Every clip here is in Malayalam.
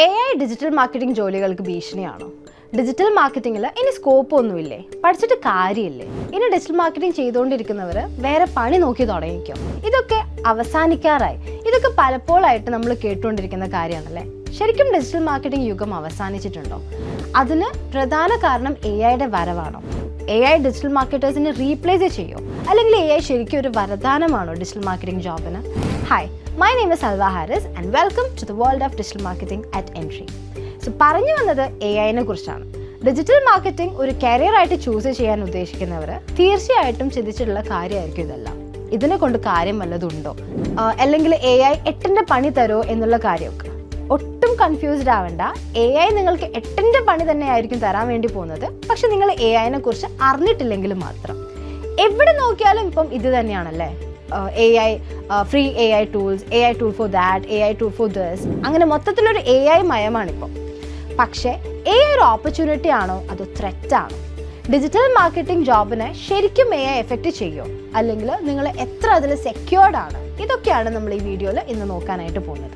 AI ഡിജിറ്റൽ മാർക്കറ്റിംഗ് ജോലികൾക്ക് ഭീഷണിയാണോ? ഡിജിറ്റൽ മാർക്കറ്റിംഗിൽ ഇനി സ്കോപ്പ് ഒന്നുമില്ലേ? പഠിച്ചിട്ട് കാര്യമില്ലേ? ഇനി ഡിജിറ്റൽ മാർക്കറ്റിംഗ് ചെയ്തുകൊണ്ടിരിക്കുന്നവർ വേറെ പണി നോക്കി തുടങ്ങിക്കും. ഇതൊക്കെ അവസാനിക്കാറായി. ഇതൊക്കെ പലപ്പോഴായിട്ട് നമ്മൾ കേട്ടുകൊണ്ടിരിക്കുന്ന കാര്യമാണല്ലേ. ശരിക്കും ഡിജിറ്റൽ മാർക്കറ്റിംഗ് യുഗം അവസാനിച്ചിട്ടുണ്ടോ? അതിന് പ്രധാന കാരണം AI വരവാണോ? AI ഡിജിറ്റൽ മാർക്കറ്റേഴ്സിനെ റീപ്ലേസ് ചെയ്യോ? അല്ലെങ്കിൽ AI ശരിക്കും ഒരു വരദാനമാണോ ഡിജിറ്റൽ മാർക്കറ്റിംഗ് ജോബിന്? Hi, my name is Salva Harris and welcome to the world of digital marketing at Entry. So പറഞ്ഞു വന്നത് AI-നെ കുറിച്ചാണ്. ഡിജിറ്റൽ മാർക്കറ്റിംഗ് ഒരു കരിയറായിട്ട് ചൂസ് ചെയ്യാൻ ഉദ്ദേശിക്കുന്നവർ തീർച്ചയായിട്ടും ചിന്തിച്ചിട്ടുള്ള കാര്യമായിരിക്കും ഇതെല്ലാം. ഇതിനെ കൊണ്ട് കാര്യം വല്ലതുണ്ടോ, അല്ലെങ്കിൽ AI 8ന്റെ പണി തരുമോ എന്നുള്ള കാര്യമൊക്കെ. ഒട്ടും കൺഫ്യൂസ്ഡ് ആവേണ്ട. AI നിങ്ങൾക്ക് 8ന്റെ പണി തന്നെ ആയിരിക്കും തരാൻ വേണ്ടി പോകുന്നത്. പക്ഷെ നിങ്ങൾ AI-നെ കുറിച്ച് അറിഞ്ഞിട്ടില്ലെങ്കിൽ മാത്രം. എവിടെ നോക്കിയാലും ഇപ്പം ഇത് തന്നെയാണല്ലേ. AI, free AI tools, AI tool for that, AI tool for this, അങ്ങനെ മൊത്തത്തിലൊരു AI മയമാണിപ്പോൾ. പക്ഷേ AI ഒരു ഓപ്പർച്യൂണിറ്റി ആണോ അതോ ത്രെറ്റ് ആണോ? ഡിജിറ്റൽ മാർക്കറ്റിംഗ് ജോബിനെ ശരിക്കും AI എഫക്റ്റ് ചെയ്യുമോ, അല്ലെങ്കിൽ നിങ്ങൾ എത്ര അതിൽ സെക്യൂർഡ് ആണ്? ഇതൊക്കെയാണ് നമ്മൾ ഈ വീഡിയോയിൽ ഇന്ന് നോക്കാനായിട്ട് പോകുന്നത്.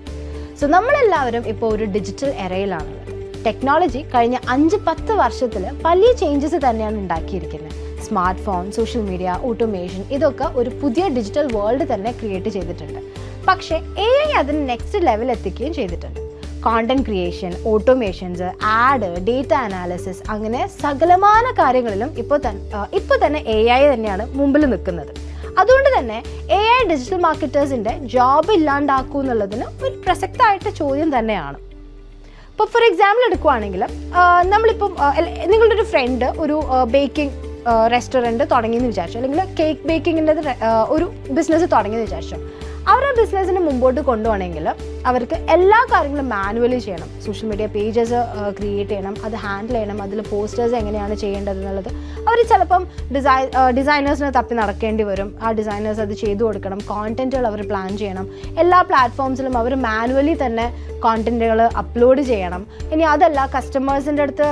സോ നമ്മളെല്ലാവരും ഇപ്പോൾ ഒരു ഡിജിറ്റൽ എറയിലാണുള്ളത്. ടെക്നോളജി കഴിഞ്ഞ 5-10 വർഷത്തിൽ വലിയ ചേഞ്ചസ് തന്നെയാണ് ഉണ്ടാക്കിയിരിക്കുന്നത്. Smart phone, social media, automation, ഇതൊക്കെ ഒരു പുതിയ ഡിജിറ്റൽ വേൾഡ് തന്നെ ക്രിയേറ്റ് ചെയ്തിട്ടുണ്ട്. പക്ഷേ AI അതിന് നെക്സ്റ്റ് ലെവൽ എത്തിക്കുകയും ചെയ്തിട്ടുണ്ട്. Content creation, automations, add, data analysis, അങ്ങനെ സകലമാന കാര്യങ്ങളിലും ഇപ്പോൾ തന്നെ AI തന്നെയാണ് മുമ്പിൽ നിൽക്കുന്നത്. അതുകൊണ്ട് തന്നെ AI ഡിജിറ്റൽ മാർക്കറ്റേഴ്സിൻ്റെ ജോബ് ഇല്ലാണ്ടാക്കൂ എന്നുള്ളതിന് ഒരു പ്രസക്തമായിട്ട് ചോദ്യം തന്നെയാണ്. ഇപ്പോൾ ഫോർ എക്സാമ്പിൾ എടുക്കുവാണെങ്കിൽ, നമ്മളിപ്പം നിങ്ങളുടെ ഒരു ഫ്രണ്ട് ഒരു ബേക്കിംഗ് റെസ്റ്റോറൻറ്റ് തുടങ്ങിയെന്ന് വിചാരിച്ചു, അല്ലെങ്കിൽ കേക്ക് ബേക്കിങ്ങിൻ്റെ ഒരു ബിസിനസ് തുടങ്ങിയെന്ന് വിചാരിച്ചു. അവരുടെ ബിസിനസ്സിന് മുമ്പോട്ട് കൊണ്ടുപോകണമെങ്കിൽ അവർക്ക് എല്ലാ കാര്യങ്ങളും മാനുവലി ചെയ്യണം. സോഷ്യൽ മീഡിയ പേജസ് ക്രിയേറ്റ് ചെയ്യണം, അത് ഹാൻഡിൽ ചെയ്യണം, അതിൽ പോസ്റ്റേഴ്സ് എങ്ങനെയാണ് ചെയ്യേണ്ടത് എന്നുള്ളത് അവർ ചിലപ്പം ഡിസൈനേഴ്സിനെ തപ്പി നടക്കേണ്ടി വരും. ആ ഡിസൈനേഴ്സ് അത് ചെയ്തു കൊടുക്കണം. കോണ്ടൻറ്റുകൾ അവർ പ്ലാൻ ചെയ്യണം. എല്ലാ പ്ലാറ്റ്ഫോംസിലും അവർ മാനുവലി തന്നെ കോണ്ടൻറ്റുകൾ അപ്ലോഡ് ചെയ്യണം. ഇനി അതല്ല, കസ്റ്റമേഴ്സിൻ്റെ അടുത്ത്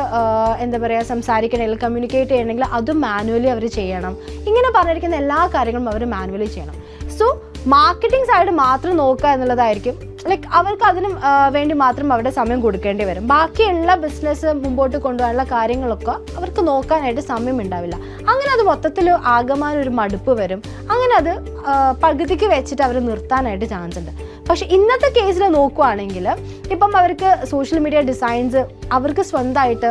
സംസാരിക്കണമെങ്കിൽ, കമ്മ്യൂണിക്കേറ്റ് ചെയ്യണമെങ്കിൽ അതും മാനുവലി അവർ ചെയ്യണം. ഇങ്ങനെ പറഞ്ഞിരിക്കുന്ന എല്ലാ കാര്യങ്ങളും അവർ മാനുവലി ചെയ്യണം. സോ മാർക്കറ്റിംഗ് സൈഡ് മാത്രം നോക്കുക എന്നുള്ളതായിരിക്കും, അവർക്ക് അതിന് വേണ്ടി മാത്രം അവരുടെ സമയം കൊടുക്കേണ്ടി വരും. ബാക്കിയുള്ള ബിസിനസ് മുമ്പോട്ട് കൊണ്ടുപോകാനുള്ള കാര്യങ്ങളൊക്കെ അവർക്ക് നോക്കാനായിട്ട് സമയം ഉണ്ടാവില്ല. അങ്ങനെ അത് മൊത്തത്തിൽ ആകമാനം ഒരു മടുപ്പ് വരും. അങ്ങനെ അത് പകുതിക്ക് വെച്ചിട്ട് അവർ നിർത്താനായിട്ട് ചാൻസ് ഉണ്ട്. പക്ഷെ ഇന്നത്തെ കേസിൽ നോക്കുവാണെങ്കിൽ ഇപ്പം അവർക്ക് സോഷ്യൽ മീഡിയ ഡിസൈൻസ് അവർക്ക് സ്വന്തമായിട്ട്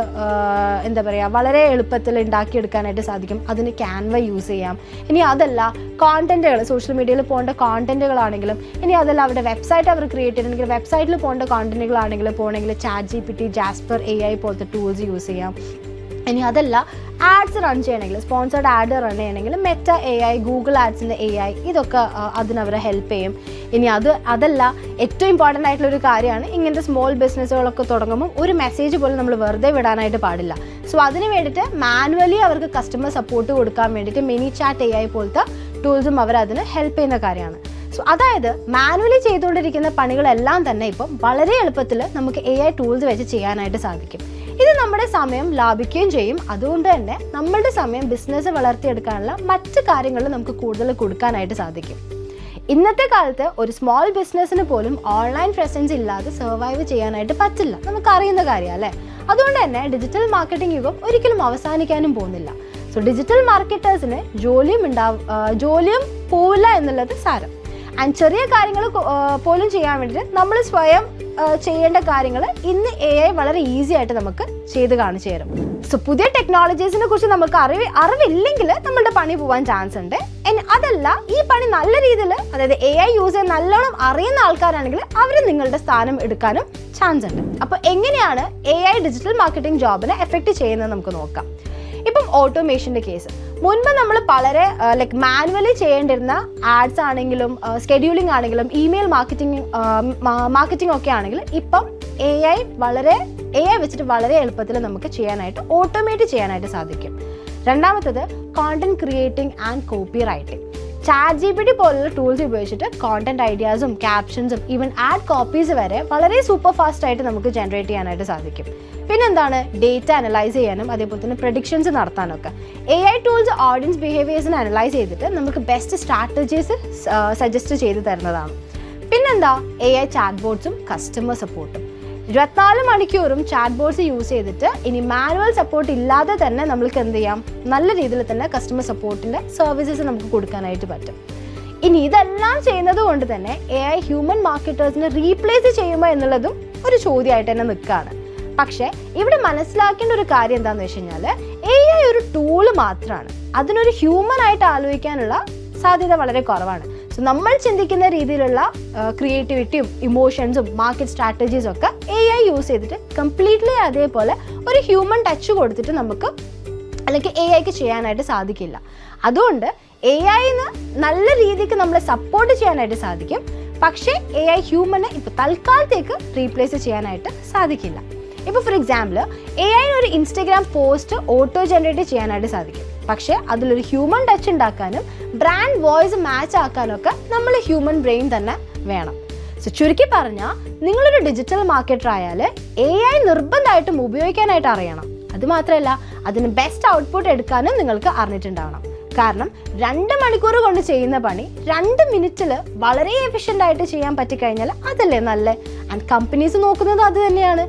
വളരെ എളുപ്പത്തിൽ ഉണ്ടാക്കിയെടുക്കാനായിട്ട് സാധിക്കും. അതിന് ക്യാൻവ യൂസ് ചെയ്യാം. ഇനി അതല്ല, കോണ്ടന്റുകൾ, സോഷ്യൽ മീഡിയയിൽ പോകേണ്ട കോണ്ടന്റുകളാണെങ്കിലും, ഇനി അതല്ല അവരുടെ വെബ്സൈറ്റ് അവർ ക്രിയേറ്റ് ചെയ്യണമെങ്കിൽ, വെബ്സൈറ്റിൽ പോകേണ്ട കോണ്ടന്റുകളാണെങ്കിലും പോകണമെങ്കിൽ ChatGPT, Jasper AI പോലത്തെ ടൂൾസ് യൂസ് ചെയ്യാം. ഇനി അതല്ല, ആഡ്സ് റൺ ചെയ്യണമെങ്കിൽ, സ്പോൺസേർഡ് ആഡ് റൺ ചെയ്യണമെങ്കിൽ മെറ്റ AI, ഗൂഗിൾ ആഡ്സിൻ്റെ AI, ഇതൊക്കെ അതിനവരെ ഹെൽപ്പ് ചെയ്യും. ഇനി അതല്ല, ഏറ്റവും ഇമ്പോർട്ടൻ്റ് ആയിട്ടുള്ളൊരു കാര്യമാണ്, ഇങ്ങനത്തെ സ്മോൾ ബിസിനസ്സുകളൊക്കെ തുടങ്ങുമ്പോൾ ഒരു മെസ്സേജ് പോലും നമ്മൾ വെറുതെ വിടാനായിട്ട് പാടില്ല. സോ അതിന് വേണ്ടിയിട്ട് മാനുവലി അവർക്ക് കസ്റ്റമർ സപ്പോർട്ട് കൊടുക്കാൻ വേണ്ടിയിട്ട് ManyChat AI പോലത്തെ ടൂൾസും അവരതിന് ഹെൽപ്പ് ചെയ്യുന്ന കാര്യമാണ്. സോ അതായത് മാനുവലി ചെയ്തുകൊണ്ടിരിക്കുന്ന പണികളെല്ലാം തന്നെ ഇപ്പം വളരെ എളുപ്പത്തിൽ നമുക്ക് AI ടൂൾസ് വെച്ച് ചെയ്യാനായിട്ട് സാധിക്കും. ഇത് നമ്മുടെ സമയം ലാഭിക്കുകയും ചെയ്യും. അതുകൊണ്ട് തന്നെ നമ്മളുടെ സമയം ബിസിനസ് വളർത്തിയെടുക്കാനുള്ള മറ്റ് കാര്യങ്ങളിൽ നമുക്ക് കൂടുതൽ കൊടുക്കാനായിട്ട് സാധിക്കും. ഇന്നത്തെ കാലത്ത് ഒരു സ്മോൾ ബിസിനസ്സിന് പോലും ഓൺലൈൻ പ്രസൻസ് ഇല്ലാതെ സർവൈവ് ചെയ്യാനായിട്ട് പറ്റില്ല. നമുക്കറിയുന്ന കാര്യമാണ് അല്ലേ. അതുകൊണ്ട് തന്നെ ഡിജിറ്റൽ മാർക്കറ്റിംഗ് യുഗം ഒരിക്കലും അവസാനിക്കാനും പോകുന്നില്ല. സോ ഡിജിറ്റൽ മാർക്കറ്റേഴ്സിന് ജോലിയും പോവില്ല എന്നുള്ളത് സാരം. ആൻഡ് ചെറിയ കാര്യങ്ങൾ പോലും ചെയ്യാൻ വേണ്ടിയിട്ട് നമ്മൾ സ്വയം ചെയ്യേണ്ട കാര്യങ്ങൾ ഇന്ന് AI വളരെ ഈസി ആയിട്ട് നമുക്ക് ചെയ്ത് കാണിച്ചു തരും. സോ പുതിയ ടെക്നോളജീസിനെ കുറിച്ച് നമുക്ക് അറിവില്ലെങ്കിൽ നമ്മളുടെ പണി പോകാൻ ചാൻസ് ഉണ്ട്. അതല്ല, ഈ പണി നല്ല രീതിയിൽ, അതായത് AI യൂസ് ചെയ്യാൻ നല്ലോണം അറിയുന്ന ആൾക്കാരാണെങ്കിൽ അവർ നിങ്ങളുടെ സ്ഥാനം എടുക്കാനും ചാൻസ് ഉണ്ട്. അപ്പോൾ എങ്ങനെയാണ് AI ഡിജിറ്റൽ മാർക്കറ്റിംഗ് ജോബിനെ എഫക്റ്റ് ചെയ്യുന്നത് നമുക്ക് നോക്കാം. ഇപ്പം ഓട്ടോമേഷൻ്റെ കേസ്, മുൻപ് നമ്മൾ വളരെ മാനുവലി ചെയ്യേണ്ടിരുന്ന ആഡ്സ് ആണെങ്കിലും സ്കെഡ്യൂളിംഗ് ആണെങ്കിലും ഇമെയിൽ മാർക്കറ്റിംഗ് ഒക്കെ ആണെങ്കിലും ഇപ്പം AI വെച്ചിട്ട് വളരെ എളുപ്പത്തിൽ നമുക്ക് ചെയ്യാനായിട്ട്, ഓട്ടോമേറ്റ് ചെയ്യാനായിട്ട് സാധിക്കും. രണ്ടാമത്തത് content creating and copy writing. ChatGPT പോലുള്ള ടൂൾസ് ഉപയോഗിച്ചിട്ട് കോണ്ടന്റ് ഐഡിയാസും ക്യാപ്ഷൻസും ഈവൻ ആഡ് കോപ്പീസ് വരെ വളരെ സൂപ്പർ ഫാസ്റ്റ് ആയിട്ട് നമുക്ക് ജനറേറ്റ് ചെയ്യാനായിട്ട് സാധിക്കും. പിന്നെന്താണ്, ഡേറ്റ അനലൈസ് ചെയ്യാനും അതേപോലെ തന്നെ പ്രഡിക്ഷൻസ് നടത്താനൊക്കെ AI ടൂൾസ് ഓഡിയൻസ് ബിഹേവിയേഴ്സിനെ അനലൈസ് ചെയ്തിട്ട് നമുക്ക് ബെസ്റ്റ് സ്ട്രാറ്റജീസ് സജസ്റ്റ് ചെയ്ത് തരുന്നതാണ്. പിന്നെന്താ, AI ചാറ്റ് ബോട്ട്സും കസ്റ്റമർ സപ്പോർട്ടും. 24 മണിക്കൂറും ചാറ്റ് ബോട്ട്സ് യൂസ് ചെയ്തിട്ട് ഇനി മാനുവൽ സപ്പോർട്ട് ഇല്ലാതെ തന്നെ നമ്മൾക്ക് എന്ത് ചെയ്യാം, നല്ല രീതിയിൽ തന്നെ കസ്റ്റമർ സപ്പോർട്ടിൻ്റെ സർവീസസ് നമുക്ക് കൊടുക്കാനായിട്ട് പറ്റും. ഇനി ഇതെല്ലാം ചെയ്യുന്നത് കൊണ്ട് തന്നെ AI ഹ്യൂമൻ മാർക്കറ്റേഴ്സിനെ റീപ്ലേസ് ചെയ്യുമോ എന്നുള്ളതും ഒരു ചോദ്യമായിട്ട് തന്നെ നിൽക്കുകയാണ്. പക്ഷേ ഇവിടെ മനസ്സിലാക്കേണ്ട ഒരു കാര്യം എന്താണെന്ന് വെച്ച് കഴിഞ്ഞാൽ AI ഒരു ടൂള് മാത്രമാണ്. അതിനൊരു ഹ്യൂമൻ ആയിട്ട് ആലോചിക്കാനുള്ള സാധ്യത വളരെ കുറവാണ്. സോ നമ്മൾ ചിന്തിക്കുന്ന രീതിയിലുള്ള ക്രിയേറ്റിവിറ്റിയും ഇമോഷൻസും മാർക്കറ്റ് സ്ട്രാറ്റജീസും ഒക്കെ AI യൂസ് ചെയ്തിട്ട് കംപ്ലീറ്റ്ലി അതേപോലെ ഒരു ഹ്യൂമൻ ടച്ച് കൊടുത്തിട്ട് നമുക്ക് അല്ലെങ്കിൽ AIക്ക് ചെയ്യാനായിട്ട് സാധിക്കില്ല. അതുകൊണ്ട് AIന്ന് നല്ല രീതിക്ക് നമ്മളെ സപ്പോർട്ട് ചെയ്യാനായിട്ട് സാധിക്കും. പക്ഷേ AI ഹ്യൂമനെ ഇപ്പോൾ തൽക്കാലത്തേക്ക് റീപ്ലേസ് ചെയ്യാനായിട്ട് സാധിക്കില്ല. ഇപ്പോൾ ഫോർ എക്സാമ്പിൾ AI ഒരു ഇൻസ്റ്റഗ്രാം പോസ്റ്റ് ഓട്ടോ ജനറേറ്റ് ചെയ്യാനായിട്ട് സാധിക്കും. പക്ഷേ അതിലൊരു ഹ്യൂമൻ ടച്ച് ഉണ്ടാക്കാനും ബ്രാൻഡ് വോയിസ് മാച്ച് ആക്കാനും ഒക്കെ നമ്മൾ ഹ്യൂമൻ ബ്രെയിൻ തന്നെ വേണം. സോ ചുരുക്കി പറഞ്ഞാൽ നിങ്ങളൊരു ഡിജിറ്റൽ മാർക്കറ്റർ ആയാൽ AI നിർബന്ധമായിട്ടും ഉപയോഗിക്കാനായിട്ട് അറിയണം. അതുമാത്രമല്ല അതിന് ബെസ്റ്റ് ഔട്ട്പുട്ട് എടുക്കാനും നിങ്ങൾക്ക് അറിഞ്ഞിട്ടുണ്ടാവണം. കാരണം 2 മണിക്കൂർ കൊണ്ട് ചെയ്യുന്ന പണി 2 മിനിറ്റിൽ വളരെ എഫിഷ്യൻ്റ് ആയിട്ട് ചെയ്യാൻ പറ്റിക്കഴിഞ്ഞാൽ അതല്ലേ നല്ല. ആൻഡ് കമ്പനീസ് നോക്കുന്നത് അത് തന്നെയാണ്.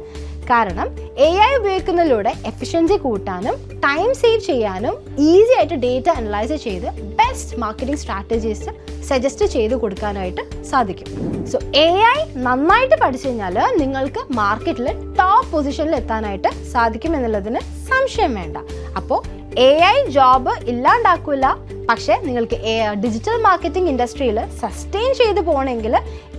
കാരണം AI ഉപയോഗിക്കുന്നതിലൂടെ എഫിഷ്യൻസി കൂട്ടാനും ടൈം സേവ് ചെയ്യാനും ഈസി ആയിട്ട് ഡേറ്റ അനലൈസ് ചെയ്ത് ബെസ്റ്റ് മാർക്കറ്റിംഗ് സ്ട്രാറ്റജീസ് സജസ്റ്റ് ചെയ്ത് കൊടുക്കാനായിട്ട് സാധിക്കും. സോ AI നന്നായിട്ട് പഠിച്ചു കഴിഞ്ഞാൽ നിങ്ങൾക്ക് മാർക്കറ്റിൽ ടോപ്പ് പൊസിഷനിൽ എത്താനായിട്ട് സാധിക്കും എന്നുള്ളതിന് സംശയം വേണ്ട. അപ്പോൾ AI ജോബ് ഇല്ലാണ്ടാക്കില്ല. പക്ഷേ നിങ്ങൾക്ക് ഡിജിറ്റൽ മാർക്കറ്റിംഗ് ഇൻഡസ്ട്രിയിൽ സസ്റ്റെയിൻ ചെയ്ത് പോകണമെങ്കിൽ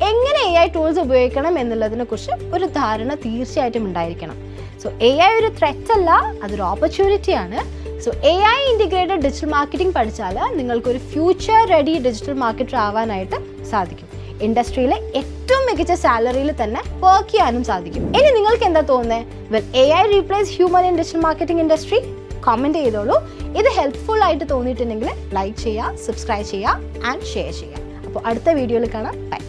എങ്ങനെ AI ടൂൾസ് ഉപയോഗിക്കണം എന്നുള്ളതിനെ കുറിച്ച് ഒരു ധാരണ തീർച്ചയായിട്ടും ഉണ്ടായിരിക്കണം. സോ AI ഒരു ത്രെറ്റ് അല്ല, അതൊരു ഓപ്പർച്യൂണിറ്റിയാണ്. So AI integrated digital marketing പഠിച്ചാൽ നിങ്ങൾക്കൊരു ഫ്യൂച്ചർ റെഡി ഡിജിറ്റൽ മാർക്കറ്റർ ആവാനായിട്ട് സാധിക്കും. ഇൻഡസ്ട്രിയിലെ ഏറ്റവും മികച്ച സാലറിയിൽ തന്നെ വർക്ക് ചെയ്യാനും സാധിക്കും. ഇനി നിങ്ങൾക്ക് എന്താ തോന്നുന്നത്? Well AI replace human in digital marketing industry? Comment ചെയ്തോളൂ. ഇത് ഹെൽപ്ഫുൾ ആയിട്ട് തോന്നിയിട്ടുണ്ടെങ്കിൽ ലൈക്ക് ചെയ്യുക, സബ്സ്ക്രൈബ് ചെയ്യുക ആൻഡ് ഷെയർ ചെയ്യുക. അപ്പോൾ അടുത്ത വീഡിയോയിൽ കാണാം. ബൈ.